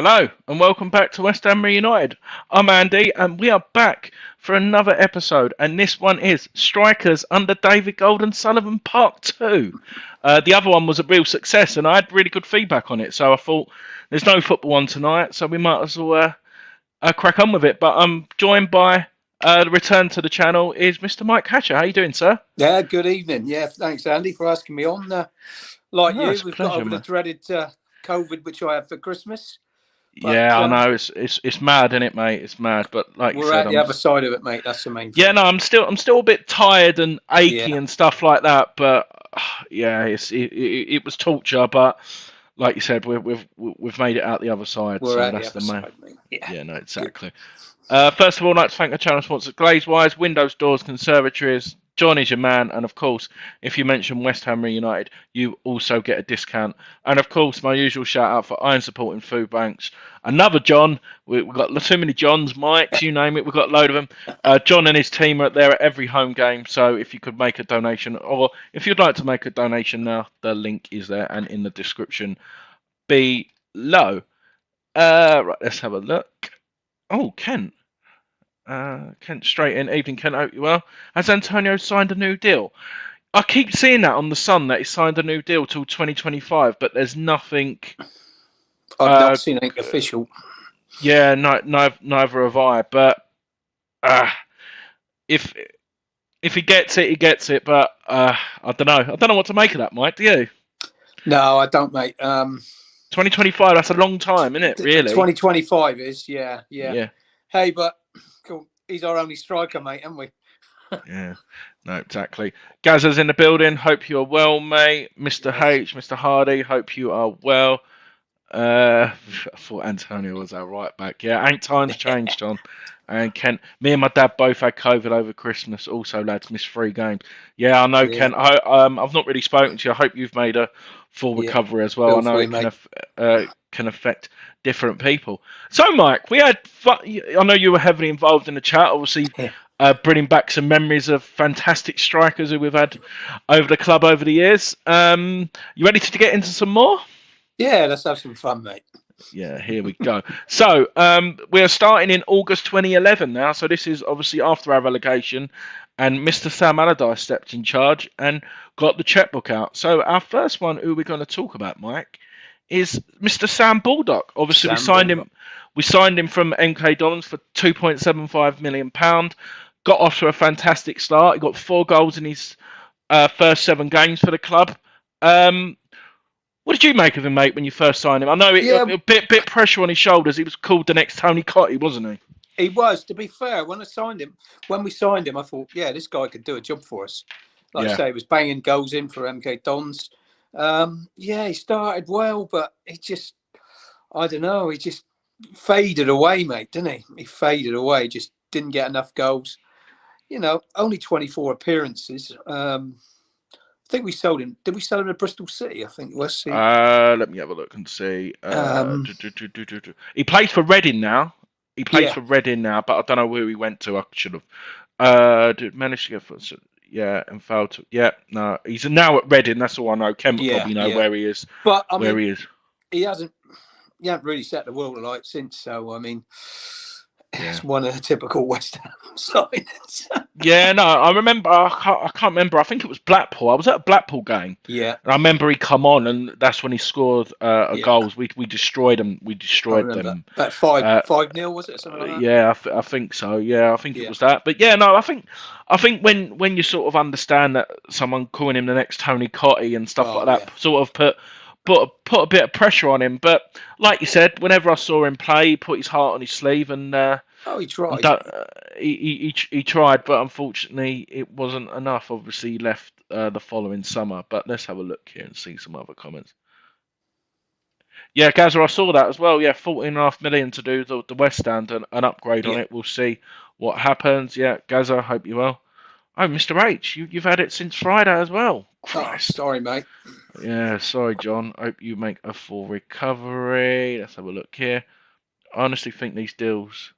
Hello and welcome back to West Ham Reunited. I'm Andy and we are back for another episode, and this one is Strikers under David Gold and Sullivan Part 2. The other one was a real success and I had really good feedback on it, so I thought there's no football on tonight, so we might as well crack on with it. But I'm joined by the return to the channel is Mr. Mike Hatcher. How you doing, sir? Yeah, good evening. Yeah, thanks, Andy, for asking me on. Like No, you, it's a we've pleasure, got over the man. dreaded COVID, which I had for Christmas. But Yeah, I know it's mad, isn't it, mate? It's mad, but like you we're said, at the other side of it, mate. That's the main thing. yeah, no, I'm still a bit tired and achy Yeah, and stuff like that. But yeah, it was torture. But like you said, we've made it out the other side, we're so at the that's other the main. side, mate. Yeah, Yeah, no, good. exactly. First of all, I'd like to thank the channel sponsors Glazewise, Windows, Doors, Conservatories. John is your man, and of course, if you mention West Ham Reunited, you also get a discount. And of course, my usual shout out for Iron Supporting Food Banks. Another John, we've got too many Johns, Mikes, you name it, we've got a load of them. John and his team are there at every home game, so if you could make a donation, or if you'd like to make a donation now, the link is there and in the description below. Right, let's have a look. Oh, Kent. Kent straight in. Evening, Kent. Hope you well. Has Antonio signed a new deal? I keep seeing that on the Sun that he signed a new deal till 2025, but there's nothing. I've not seen anything official. Yeah, neither have I. But if he gets it, he gets it. But I don't know. I don't know what to make of that, Mike. Do you? No, I don't, mate. 2025. That's a long time, isn't it? Really? 2025 is, yeah. Yeah. Hey, but cool. He's our only striker, mate, haven't we? Yeah, no, exactly. Gazza's in the building. Hope you are well, mate. Mr. Yes. H, Mr. Hardy. Hope you are well. I thought Antonio was our right back. Yeah, ain't times changed, John. And Kent, me and my dad both had COVID over Christmas. Also, lads, missed 3 games. Yeah, I know, Yeah. Kent. I've not really spoken to you. I hope you've made a full recovery as well. I know it can affect different people. So, Mike, we had fun. I know you were heavily involved in the chat. Obviously, bringing back some memories of fantastic strikers who we've had over the club over the years. You ready to get into some more? Yeah, let's have some fun, mate. Yeah, here we go. So we are starting in August 2011 now. So this is obviously after our relegation, and Mr. Sam Allardyce stepped in charge and got the checkbook out. So our first one, who we're going to talk about, Mike, is Mr. Sam Baldock. Obviously, we signed him from MK Dons for £2.75 million. Got off to a fantastic start. He got 4 goals in his first 7 games for the club. What did you make of him, mate, when you first signed him? I know a bit pressure on his shoulders. He was called the next Tony COYI, wasn't he? He was. To be fair, when we signed him, I thought, yeah, this guy could do a job for us. Like I say, he was banging goals in for MK Dons. Yeah, he started well, but he just, I don't know, he just faded away, mate, didn't he? He faded away, just didn't get enough goals. You know, only 24 appearances. I think we sold him. Did we sell him to Bristol City? I think it was. Let me have a look and see. He plays for Reading now. For Reading now, but I don't know who he went to. I should have. Did manage to get for? Yeah, and failed to. Yeah, no, he's now at Reading. That's all I know. Ken would probably know where he is. But I mean, he is. He hasn't really set the world alight since. So I mean, it's one of the typical West Ham signings. Yeah, no, I remember. I can't remember. I think it was Blackpool. I was at a Blackpool game. Yeah, and I remember he come on, and that's when he scored goals. We destroyed them. We destroyed them. That 5-0 was it? Something like that? Yeah, I think so. Yeah, I think it was that. But yeah, no, I think when you sort of understand that someone calling him the next Tony COYI and stuff like that, sort of put a bit of pressure on him. But like you said, whenever I saw him play, he put his heart on his sleeve and. He tried. He tried, but unfortunately, it wasn't enough. Obviously, he left the following summer. But let's have a look here and see some other comments. Yeah, Gazza, I saw that as well. Yeah, £14.5 million to do the West Stand and an upgrade on it. We'll see what happens. Yeah, Gazza, I hope you well. Oh, Mr. H, you've had it since Friday as well. Christ. Oh, sorry, mate. Yeah, sorry, John. Hope you make a full recovery. Let's have a look here. I honestly think these deals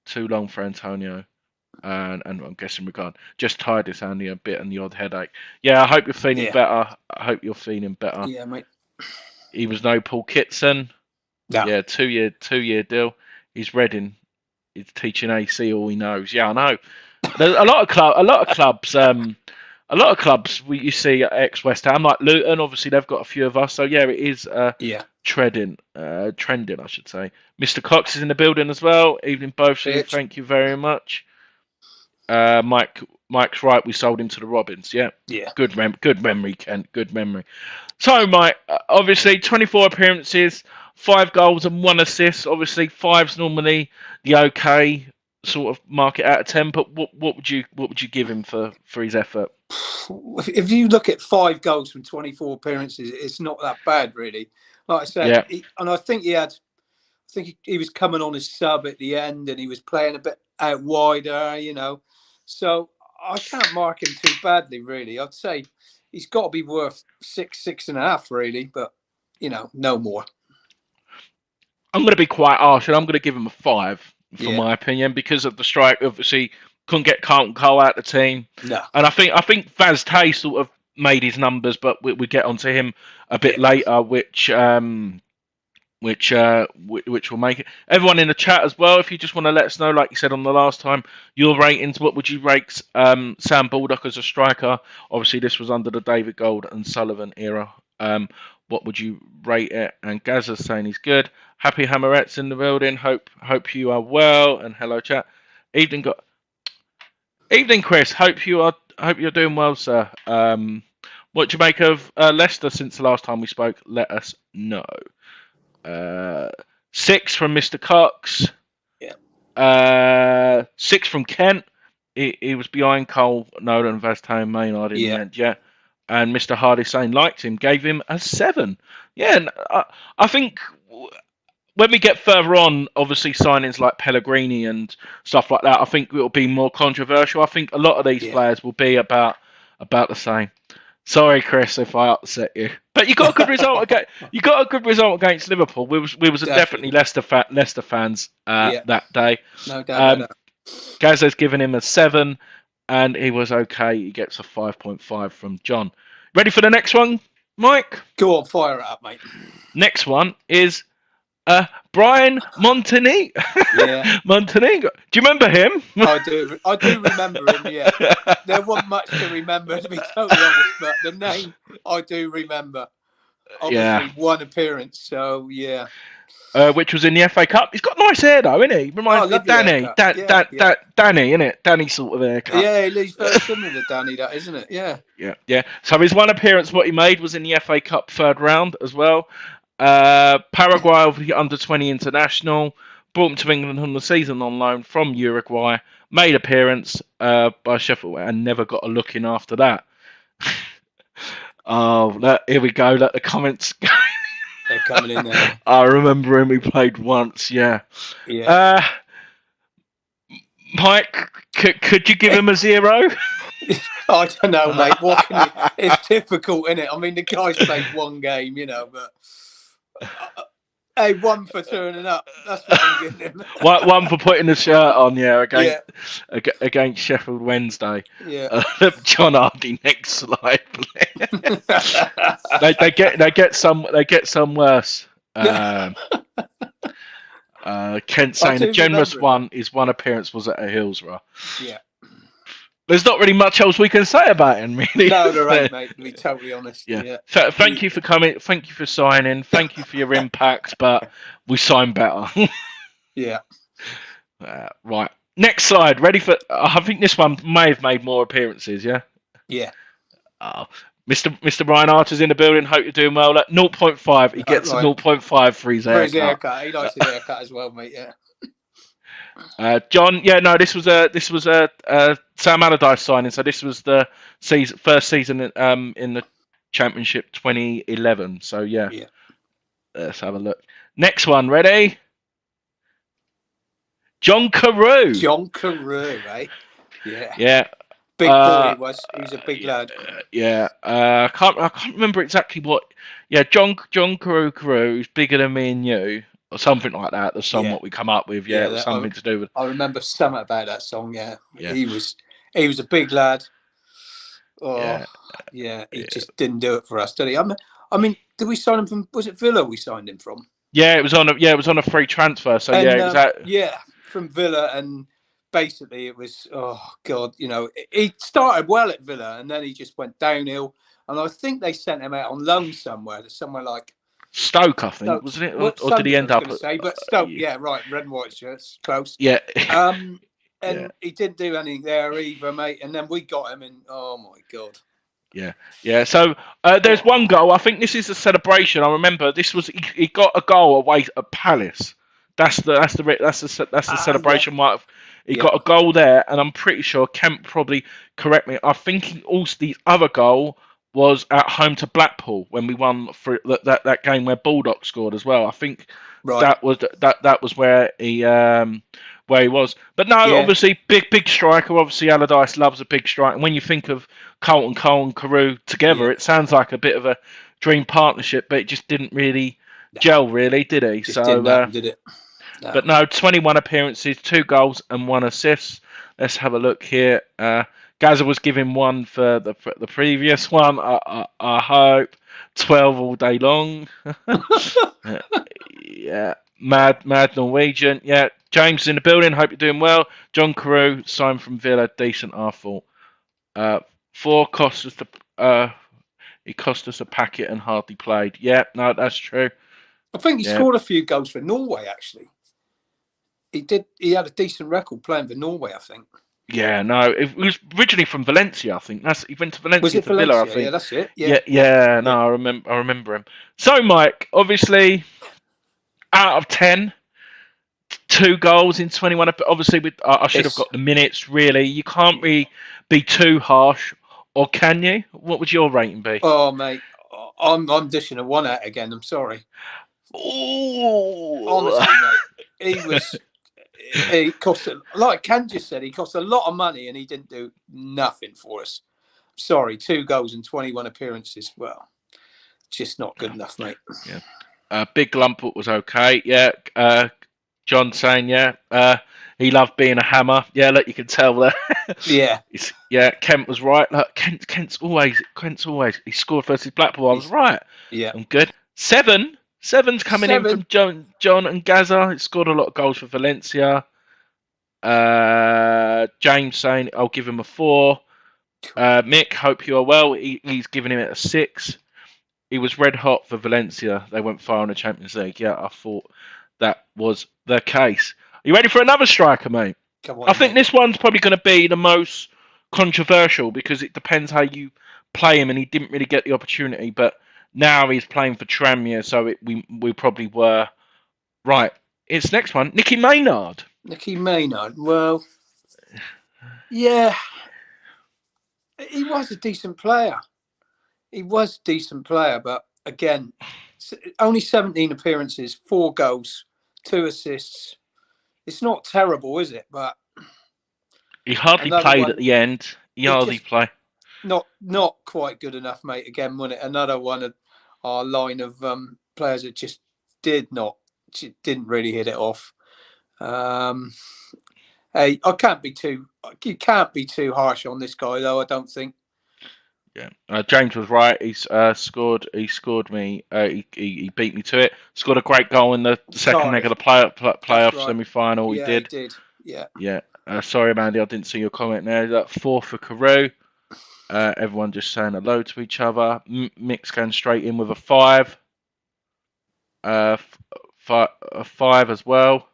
too long for Antonio, and I'm guessing we can't. Just tired this Andy a bit and the odd headache. Yeah, I hope you're feeling better. I hope you're feeling better. Yeah, mate. He was no Paul Kitson. No. Yeah, two-year deal. He's Reading. He's teaching AC all he knows. Yeah, I know. There's a lot of clubs. A lot of clubs you see at ex West Ham, like Luton. Obviously, they've got a few of us. So yeah, it is Yeah. trending, I should say. Mr. Cox is in the building as well. Evening, both of you. Bitch. Thank you very much. Mike's right. We sold him to the Robins. Yeah. Yeah. Good memory, Kent. Good memory. So, Mike, obviously 24 appearances, 5 goals and 1 assist. Obviously, 5's normally the okay sort of market out of 10. But what would you give him for his effort? If you look at 5 goals from 24 appearances, it's not that bad, really. Like I said, Yeah. and I think he was coming on as sub at the end, and he was playing a bit out wider, So I can't mark him too badly, really. I'd say he's got to be worth 6.5, really, but no more. I'm going to be quite harsh, and I'm going to give him a 5 for Yeah. my opinion because of the strike. Obviously, couldn't get Carlton Cole out the team, No. and I think Vaz Tay sort of made his numbers, but we get onto him a bit later, which will make it. Everyone in the chat as well, if you just want to let us know, like you said on the last time, your ratings. What would you rate Sam Baldock as a striker? Obviously, this was under the David Gold and Sullivan era. What would you rate it? And Gazza's saying he's good. Happy Hammerettes in the building. Hope you are well. And hello, chat. Evening, Chris. Hope you're doing well, sir. What do you make of Leicester since the last time we spoke? Let us know. 6 from Mr. Cox. Yeah. 6 from Kent. He was behind Cole, Nolan, and Vaztane Maynard in the end. Yeah. And Mr. Hardy saying liked him, gave him a 7. Yeah, and I think when we get further on, obviously signings like Pellegrini and stuff like that, I think it will be more controversial. I think a lot of these players will be about the same. Sorry, Chris, if I upset you, but you got a good result against. You got a good result against Liverpool. We was definitely Leicester fans that day. No doubt about that. Gazza's given him a 7, and he was okay. He gets a 5.5 from John. Ready for the next one, Mike? Go on, fire it up, mate. Next one is Brian Montenegro. Yeah. Montenegro. Do you remember him? I do remember him, yeah. There wasn't much to remember, to be totally honest, but the name I do remember. Obviously, one appearance, so yeah. Which was in the FA Cup. He's got nice hair, though, isn't he? Reminds me of Danny. Danny, isn't it? Danny sort of haircut. Yeah, he's very similar to Danny, that, isn't it? Yeah. Yeah. So his one appearance, what he made was in the FA Cup 3rd round as well. Paraguay of the under-20 international, brought him to England on the season on loan from Uruguay, made appearance by Sheffield and never got a look in after that. Here we go. Let the comments go. They're coming in there. I remember him. He played once. Yeah. Mike, could you give him a 0? I don't know, mate. What can you... It's difficult, isn't it? I mean, the guy's played one game, but hey, 1 for turning up. That's what I'm giving him. 1 for putting the shirt on, against Sheffield Wednesday. Yeah. John Hardy, next slide, please. they get some worse. Kent saying a generous one. His one appearance was at a Hillsborough. Yeah. There's not really much else we can say about him, really. No, there ain't, mate, to be totally honest. Yeah. So, thank you for coming. Thank you for signing. Thank you for your impact, but we sign better. Yeah. Right. Next slide. Ready for... I think this one may have made more appearances, yeah? Yeah. Mr. Ryan Archer's in the building. Hope you're doing well. At 0.5, he gets a 0.5 for his haircut. For his haircut. He likes his haircut as well, mate, yeah. John, this was a Sam Allardyce signing. So this was the first season in the Championship 2011. So yeah. Let's have a look. Next one, ready? John Carew. John Carew, right? Yeah. Yeah. Big boy he was. He was a big lad. I can't remember exactly what. Yeah, John Carew is bigger than me and you. Or something like that. The song what we come up with, it was something to do with. I remember something about that song. Yeah. He was a big lad. Oh, he just didn't do it for us, did he? I mean, did we sign him from? Was it Villa? We signed him from. Yeah, it was on a free transfer. So And yeah, it was at. from Villa, and basically it was, oh God, he started well at Villa and then he just went downhill. And I think they sent him out on loan somewhere like Stoke, I think, Stoke. wasn't it? What Or did he Sunderland, I end was up going to at? say, but Stoke, Yeah, yeah, right, red and white shirts, close. yeah, yeah, And he didn't do anything there either, mate. And then we got him, and oh my God. yeah, yeah. So there's one goal. I think this is a celebration. I remember this was he got a goal away at Palace. That's the celebration. He Yeah, got a goal there, and I'm pretty sure Kemp probably correct me. I think also the other goal was at home to Blackpool when we won for that game where Baldock scored as well. I think right. that was where he was. But no, Yeah, obviously big striker. Obviously Allardyce loves a big striker. And when you think of Colton Cole and Carew together, yeah. it sounds like a bit of a dream partnership, but it just didn't really No, gel, really, did he? just didn't happen, did it? No. But no, 21 appearances, 2 goals and 1 assist. Let's have a look here. Gaza was given one for the previous one. I hope 12 all day long. Yeah, mad Norwegian. Yeah, James in the building. Hope you're doing well. John Carew signed from Villa. Decent, I thought. 4 cost us he cost us a packet and hardly played. Yeah, no, that's true. I think he Yeah. scored a few goals for Norway, actually. He did. He had a decent record playing for Norway, I think. Yeah, no, it was originally from Valencia, I think. He went to Valencia Was it to Villa, I Valencia? think. Yeah, that's it. Yeah, no, I remember him. So, Mike, obviously, out of 10, 2 goals in 21. Obviously, I should have got the minutes. Really, you can't really be too harsh, or can you? What would your rating be? Oh, mate, I'm dishing a 1 out again. I'm sorry. Ooh. Honestly, mate, he cost, like Ken just said, he cost a lot of money and he didn't do nothing for us. Sorry, 2 goals and 21 appearances. Well, just not good enough, mate. Yeah. Big Lumpert was okay. Yeah. John saying, he loved being a hammer. Yeah, look, you can tell there. Yeah. Kent was right. Look, Kent's always. He scored versus Blackpool. I was right. Yeah. I'm good. Seven's coming in from John and Gaza. He scored a lot of goals for Valencia. James saying I'll give him a 4. Mick, hope you are well. He's giving him a 6. He was red hot for Valencia. They went far in the Champions League. Yeah, I thought that was the case. Are you ready for another striker, mate? Come on, I think this one's probably going to be the most controversial because it depends how you play him, and he didn't really get the opportunity. But now he's playing for Tranmere, so we probably were right. It's next one, Nicky Maynard. Nicky Maynard. Well, yeah, he was a decent player. But again, only 17 appearances, 4 goals, 2 assists. It's not terrible, is it? But he hardly played at the end. He hardly played. Not quite good enough, mate. Again, wasn't it? Another one of our line of players that just didn't really hit it off. Hey, you can't be too harsh on this guy, though. I don't think. Yeah, James was right. He's scored. He scored me. He beat me to it. Scored a great goal in the second leg of the playoff semi-final. Yeah, he did. He did. Yeah. Yeah. Sorry, Mandy, I didn't see your comment there. That 4 for Carew. Everyone just saying hello to each other. Mick's going straight in with a 5. A 5 as well.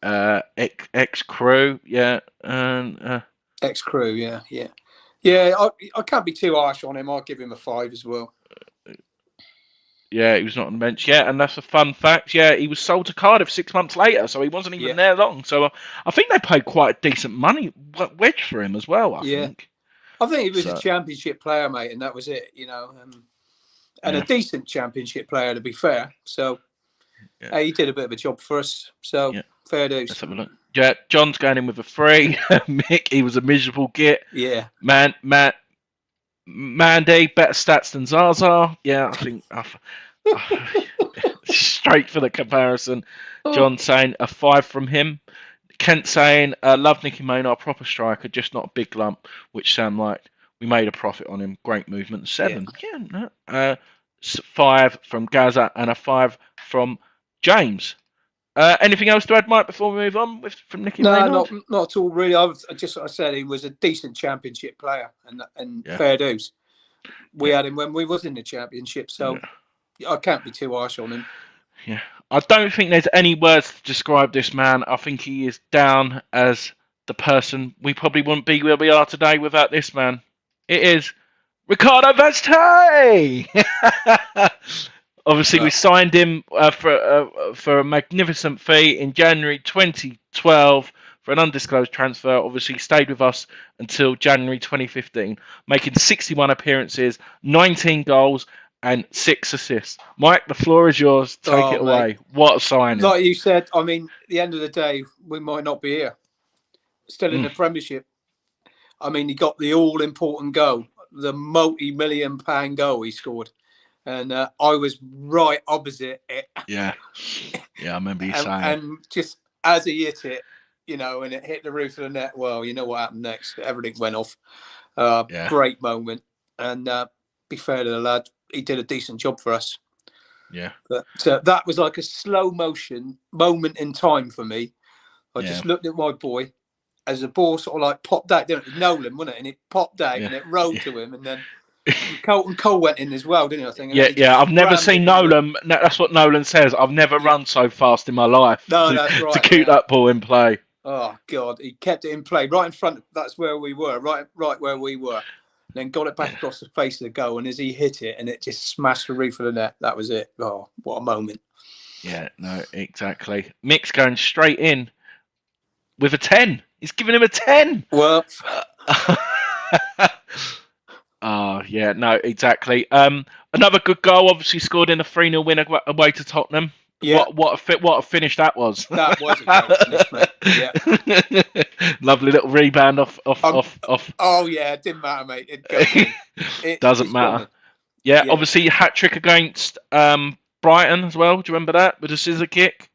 Ex Crew, yeah, and Ex Crew, yeah. I can't be too harsh on him. I'll give him a 5 as well. Yeah, he was not on the bench. Yeah, and that's a fun fact. Yeah, he was sold to Cardiff 6 months later, so he wasn't even there long. So I think they paid quite a decent money wedge for him as well. I think. I think he was a championship player, mate, and that was it. And a decent championship player, to be fair. So he did a bit of a job for us. So fair dues. Let's have a look. Yeah, John's going in with a 3. Mick, he was a miserable git. Yeah. Mandy, better stats than Zaza. Yeah, I think straight for the comparison. John saying a 5 from him. Kent saying, love Nicky Maynard, proper striker, just not a big lump, which sound like we made a profit on him. Great movement. 7. 5 from Gaza and a 5 from James. Anything else to add, Mike, before we move on from Nicky No, Maynard? not at all, really. I said he was a decent championship player, and fair dues. We had him when we was in the championship, so I can't be too harsh on him. Yeah, I don't think there's any words to describe this man. I think he is down as the person. We probably wouldn't be where we are today without this man. It is Ricardo Vazte. Obviously, we signed him for a magnificent fee in January 2012 for an undisclosed transfer. Obviously, he stayed with us until January 2015, making 61 appearances, 19 goals, and 6 assists. Mike, the floor is yours. Take it away. Mate. What a signing. Like you said, I mean, at the end of the day, we might not be here. Still in the Premiership. I mean, he got the all-important goal, the multi-million-pound goal he scored. And I was right opposite it. Yeah. Yeah, I remember you saying. And just as he hit it, and it hit the roof of the net, well, you know what happened next. Everything went off. Great moment. And be fair to the lad, he did a decent job for us. Yeah. But that was like a slow motion moment in time for me. I just looked at my boy as the ball sort of like popped out. Didn't it? Nolan, wasn't it? And it popped out and it rolled to him. And then Cole went in as well, didn't he? I think. I've never seen Nolan. That's what Nolan says. I've never run so fast in my life. No, that's right. To keep that ball in play. Oh God, he kept it in play right in front. That's where we were, right where we were. Then got it back across the face of the goal, and as he hit it, and it just smashed the roof of the net. That was it. Oh, what a moment! Yeah, no, exactly. Mick's going straight in with a 10. He's giving him a 10. Well. Oh, yeah, no, exactly. Another good goal, obviously scored in a 3-0 win away to Tottenham. Yeah. What a finish that was. That was a great finish, mate. Yeah. Lovely little rebound off. Oh, yeah, it didn't matter, mate. It doesn't matter. Yeah, obviously hat-trick against Brighton as well. Do you remember that? With a scissor kick?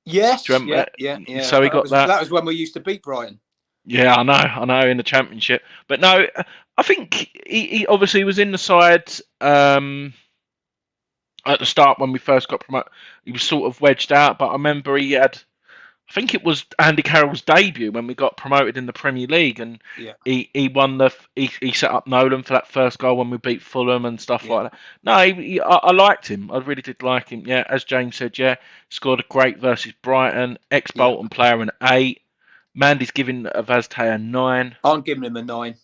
Yes. Yeah. So he got that. That was when we used to beat Brighton. Yeah, I know, in the Championship. But no, I think he obviously was in the side at the start when we first got promoted. He was sort of wedged out, but I remember he had, I think it was Andy Carroll's debut when we got promoted in the Premier League, and he won he set up Nolan for that first goal when we beat Fulham and stuff like that. No, I liked him. I really did like him. Yeah, as James said, scored a great versus Brighton, ex-Bolton player, an 8. Mandy's giving Vazte a 9. I'm giving him a 9.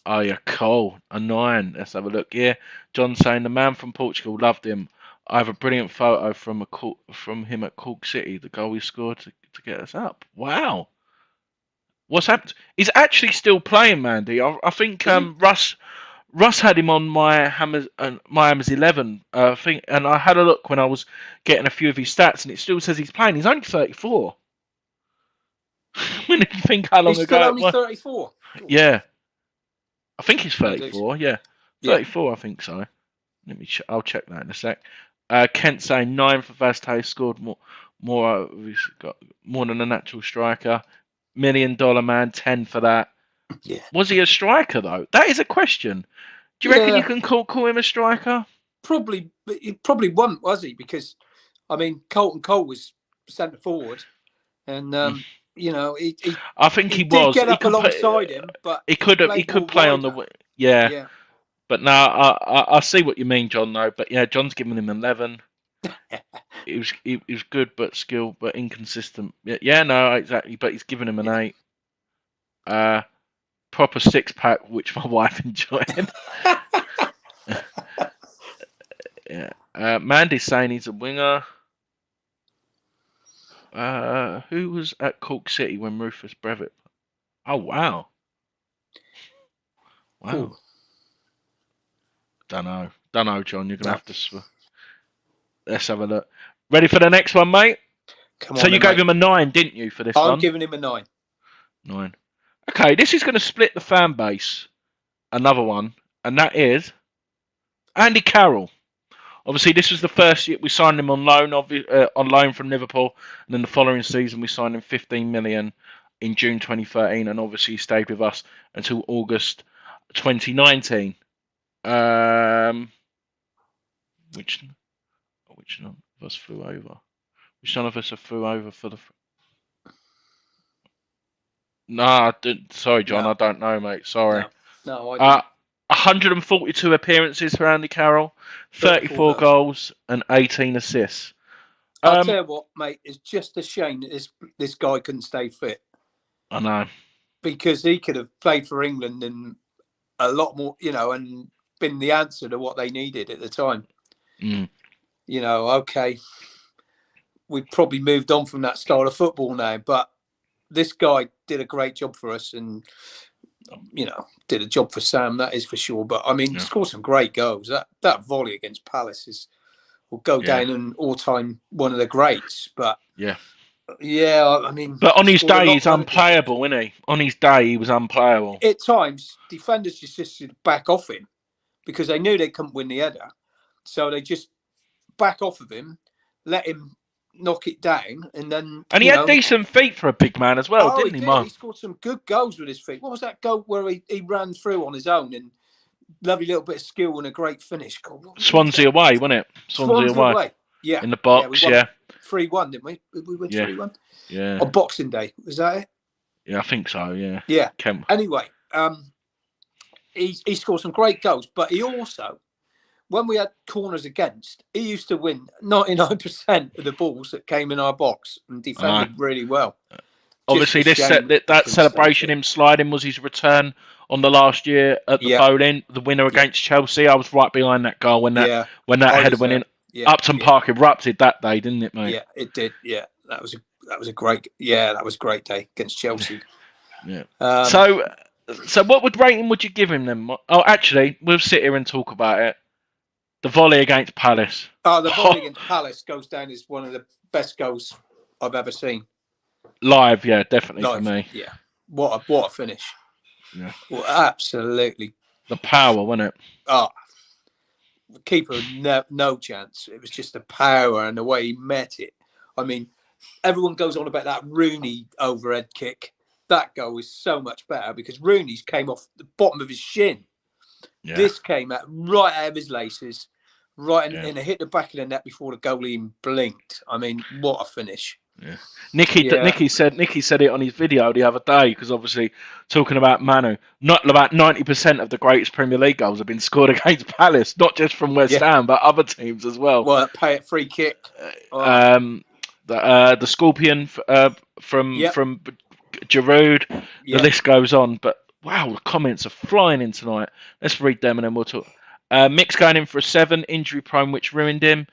Oh, yeah, cool. A 9. Let's have a look here. John saying the man from Portugal loved him. I have a brilliant photo from him at Cork City, the goal he scored to get us up. Wow. What's happened? He's actually still playing, Mandy. I think Russ had him on my Hammers 11 thing, and I had a look when I was getting a few of his stats, and it still says he's playing. He's only 34. When did you think how long he's ago? Still only 34. Yeah, I think he's 34. Yeah, 34. I think so. Let me. I'll check that in a sec. Kent saying 9 for Vazte, scored more. He's got more than a natural striker. $1 million man, 10 for that. Yeah. Was he a striker though? That is a question. Do you reckon you can call him a striker? Probably, but he probably wasn't, was he? Because I mean, Colton Cole was centre forward, and I think he did was. Get up alongside him, but he could play on the yeah. But no, I see what you mean, John. Though, but yeah, John's giving him 11. He was good, but skilled, but inconsistent. Yeah, no, exactly. But he's giving him an 8. Proper 6-pack, which my wife enjoyed. Yeah. Mandy's saying he's a winger. Who was at Cork City when Rufus Brevitt? Oh wow. Ooh. Don't know, John. You're gonna have to. Let's have a look. Ready for the next one, mate? Come on. So you gave him a 9, didn't you, for this one? I'm giving him a 9. 9. Okay, this is going to split the fan base. Another one, and that is Andy Carroll. Obviously, this was the first year we signed him on loan from Liverpool, and then the following season we signed him 15 million in June 2013, and obviously he stayed with us until August 2019. Which Which none of us flew over? Which none of us have flew over for the? Nah, sorry, John. No, I don't know, mate. Sorry. no, I Uh, didn't. 142 appearances for Andy Carroll, 34 34 goals and 18 assists. I'll tell you what, mate. It's just a shame that this guy couldn't stay fit, I know. because he could have played for England and a lot more, and been the answer to what they needed at the time. Mm. Okay, we've probably moved on from that style of football now, but this guy did a great job for us, and did a job for Sam, that is for sure. But I mean, scored some great goals. That volley against Palace will go down in all-time one of the greats. But yeah, I mean, but on his day he's unplayable, isn't he? On his day he was unplayable. At times, defenders just to back off him because they knew they couldn't win the header, so they just back off of him, let him knock it down, and then. And he had decent feet for a big man as well, didn't he, man? He scored some good goals with his feet. What was that goal where he ran through on his own and lovely little bit of skill and a great finish? Swansea away, wasn't it? Swansea away. Yeah. In the box, yeah. 3-1, didn't we? We went 3-1. Yeah. On Boxing Day, was that it? Yeah, I think so. Yeah. Yeah. Anyway, he scored some great goals, but he also, when we had corners against, he used to win 99% of the balls that came in our box and defended really well. Obviously, that celebration, him sliding, was his return on the last year at the Bowling, the winner against Chelsea. I was right behind that goal when that header went in. Upton Park erupted that day, didn't it, mate? Yeah, it did. Yeah, that was a great. Yeah, that was a great day against Chelsea. Yeah. So what rating would you give him then? Oh, actually, we'll sit here and talk about it. The volley against Palace. Oh, the volley against Palace goes down as one of the best goals I've ever seen. Live, yeah, definitely for me. Yeah, what a finish. Yeah, well, absolutely. The power, wasn't it? Oh, the keeper no chance. It was just the power and the way he met it. I mean, everyone goes on about that Rooney overhead kick. That goal is so much better because Rooney's came off the bottom of his shin. Yeah. This came right out of his laces, and it hit the back of the net before the goalie even blinked. I mean, what a finish! Yeah. Nicky said it on his video the other day, because obviously talking about Manu, not about 90% of the greatest Premier League goals have been scored against Palace, not just from West Ham but other teams as well. Well, pay it free kick. The Scorpion from Giroud. The list goes on, but wow, the comments are flying in tonight. Let's read them and then we'll talk. Mick's going in for a 7, injury prone, which ruined him.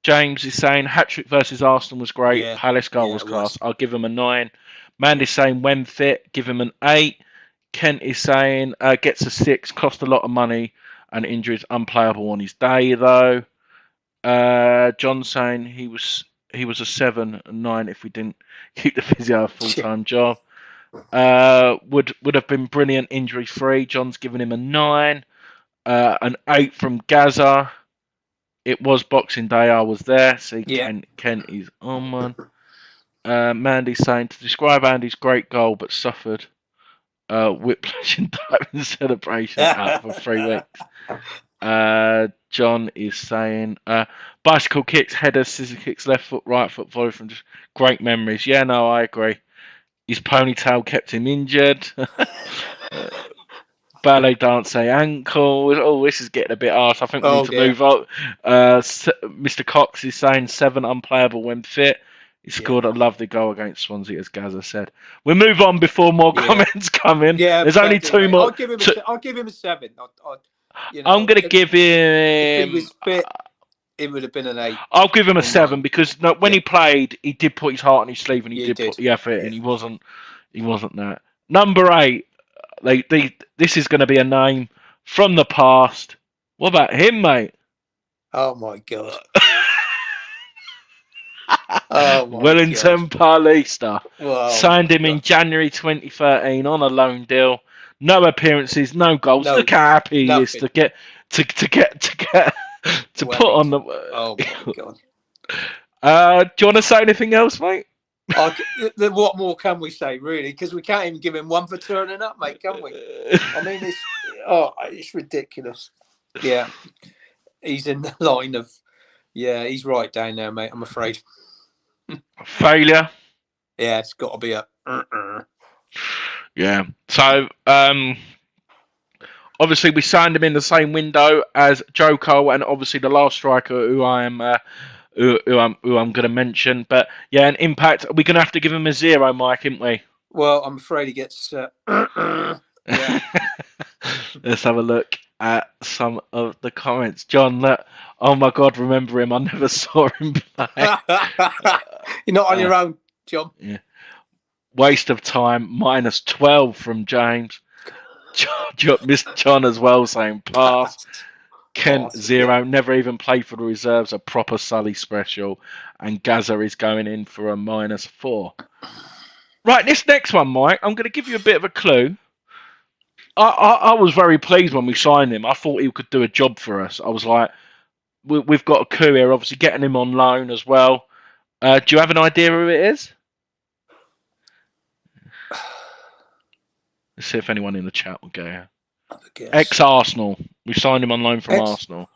James is saying hat-trick versus Arsenal was great. Yeah. Palace goal was class. I'll give him a 9. Mandy's saying when fit, give him an 8. Kent is saying gets a 6, cost a lot of money, and injuries unplayable on his day though. John's saying he was a 7 and 9 if we didn't keep the physio a full-time job. Would have been brilliant injury free. John's giving him a 9. An 8 from Gaza. It was Boxing Day. I was there. See, Kent is on one. Mandy's saying to describe Andy's great goal, but suffered whiplash and diving celebration out for 3 weeks. John is saying bicycle kicks, headers, scissor kicks, left foot, right foot, volley from just great memories. Yeah, no, I agree. His ponytail kept him injured. Ballet dance ankle. Oh, this is getting a bit harsh. I think we need to move on. Mr. Cox is saying 7 unplayable when fit. He scored a lovely goal against Swansea, as Gaza said. We'll move on before more comments come in. Yeah, there's only 2 more. I'll give him a 7. I'm going to give him. If he was fit, it would have been an 8. I'll give him a 7 because when he played, he did put his heart on his sleeve and he did put the effort, and he wasn't that. Number 8. This is going to be a name from the past. What about him, mate? Oh my God! Wellington Paulista signed him in January 2013 on a loan deal. No appearances, no goals. Look how happy he is to get to put on the. Oh my God! Do you want to say anything else, mate? What more can we say, really? Because we can't even give him 1 for turning up, mate, can we? I mean, it's ridiculous. Yeah, he's in the line of Yeah, he's right down there, mate. I'm afraid. Failure. Yeah, it's got to be a. Yeah. So obviously we signed him in the same window as Joe Cole, and obviously the last striker who I'm going to mention. But yeah, an impact. We're going to have to give him a 0, Mike, aren't we? Well, I'm afraid he gets. Yeah. Let's have a look at some of the comments. John, oh my God, remember him? I never saw him play. You're not on your own, John. Yeah. Waste of time. -12 from James. Mr. John as well saying pass. Kent 0. Never even played for the reserves. A proper Sully special. And Gaza is going in for a -4. Right, this next one, Mike, I'm going to give you a bit of a clue. I was very pleased when we signed him. I thought he could do a job for us. I was like, we've got a coup here, obviously getting him on loan as well. Do you have an idea who it is? Let's see if anyone in the chat will go. Ex-Arsenal. We signed him on loan from Arsenal.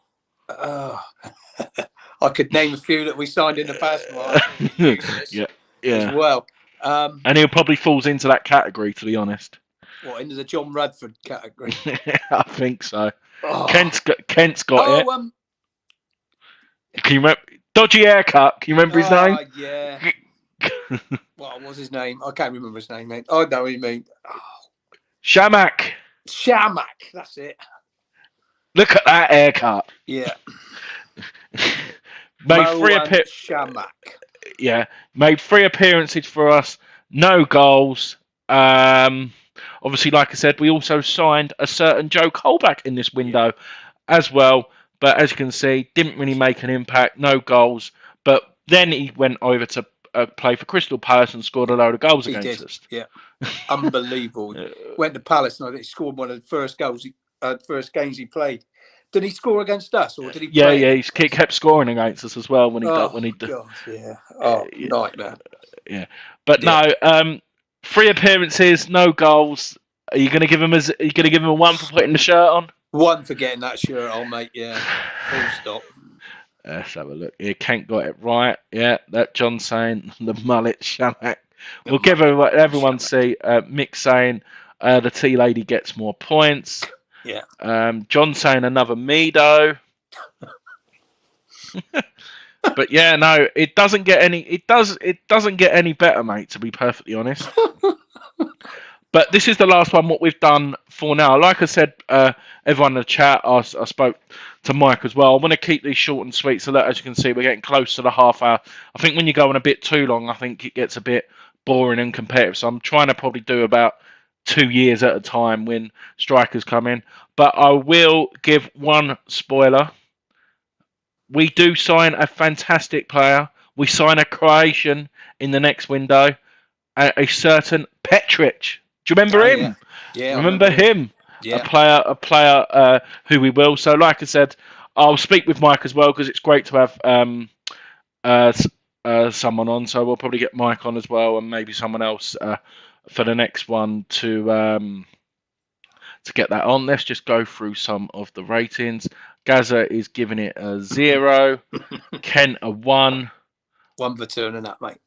I could name a few that we signed in the past. Yeah. As well. And he probably falls into that category, to be honest. What, into the John Radford category? I think so. Oh. Kent's got it. Can you remember? Dodgy haircut. Can you remember his name? Yeah. What was his name? I can't remember his name, mate. I know what you mean. Oh. Shamak. That's it. Look at that haircut. Yeah. Shamak. Yeah. Made 3 appearances for us. No goals. Obviously, like I said, we also signed a certain Joe Colback in this window as well. But as you can see, didn't really make an impact. No goals. But then he went over to play for Crystal Palace and scored a load of goals against us. Yeah. Unbelievable. Went to Palace and I think he scored one of the first goals, first games he played. Did he score against us or did he? He kept scoring against us as well when he did. God, yeah. Oh, nightmare. Yeah, but no. 3 appearances, no goals. Are you going to give him a 1 for putting the shirt on? 1 for getting that shirt on, mate. Yeah. Full stop. Let's have a look. Yeah, Kent got it right. Yeah, that John saying the mullet Shamak. We'll give everyone see. Mick saying the tea lady gets more points. Yeah. John saying another Mido. But yeah, no, it doesn't get any. It doesn't get any better, mate. To be perfectly honest. But this is the last one. What we've done for now. Like I said, everyone in the chat. I spoke to Mike as well. I want to keep these short and sweet. So that, as you can see, we're getting close to the half hour. I think when you go on a bit too long, I think it gets a bit boring and competitive. So I'm trying to probably do about 2 years at a time when strikers come in. But I will give one spoiler. We do sign a fantastic player. We sign a Croatian in the next window, a certain Petric. Do you remember him? Yeah. Remember him? Yeah. A player who we will. So, like I said, I'll speak with Mike as well because it's great to have someone on. So we'll probably get Mike on as well, and maybe someone else for the next one to get that on. Let's just go through some of the ratings. Gaza is giving it a 0. Kent a 1. 1 for turning that, mate.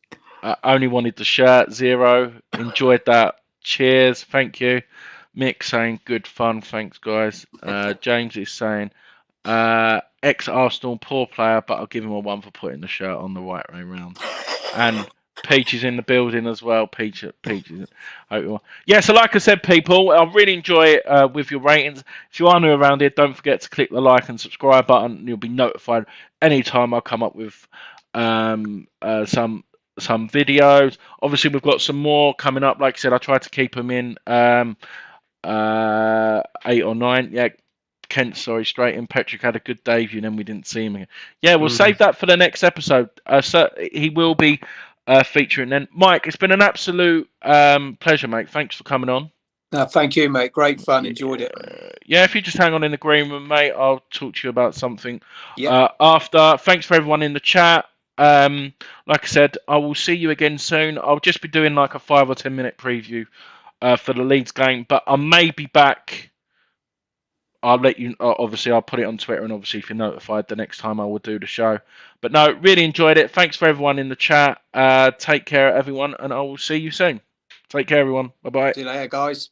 Only wanted the shirt, 0. Enjoyed that. Cheers, thank you. Mick saying good fun, thanks guys. James is saying ex-Arsenal poor player, but I'll give him a 1 for putting the shirt on the right way round. And Peach is in the building as well. Peach is. Yeah, so like I said, people, I really enjoy it with your ratings. If you are new around here, don't forget to click the like and subscribe button. You'll be notified anytime I come up with some videos. Obviously, we've got some more coming up. Like I said, I try to keep them in 8 or 9. Yeah, Kent, sorry, straight in. Patrick had a good debut, and then we didn't see him again. Yeah, we'll save that for the next episode. So he will be featuring then. Mike, it's been an absolute pleasure, mate. Thanks for coming on. No, thank you, mate. Great fun. Enjoyed it. Yeah, if you just hang on in the green room, mate, I'll talk to you about something after. Thanks for everyone in the chat. Like I said, I will see you again soon. I'll just be doing like a 5 or 10 minute preview for the Leeds game, but I may be back I'll let you. Obviously, I'll put it on Twitter, and obviously, if you're notified, the next time I will do the show. But no, really enjoyed it. Thanks for everyone in the chat. Take care, everyone, and I will see you soon. Take care, everyone. Bye bye. See you later, guys.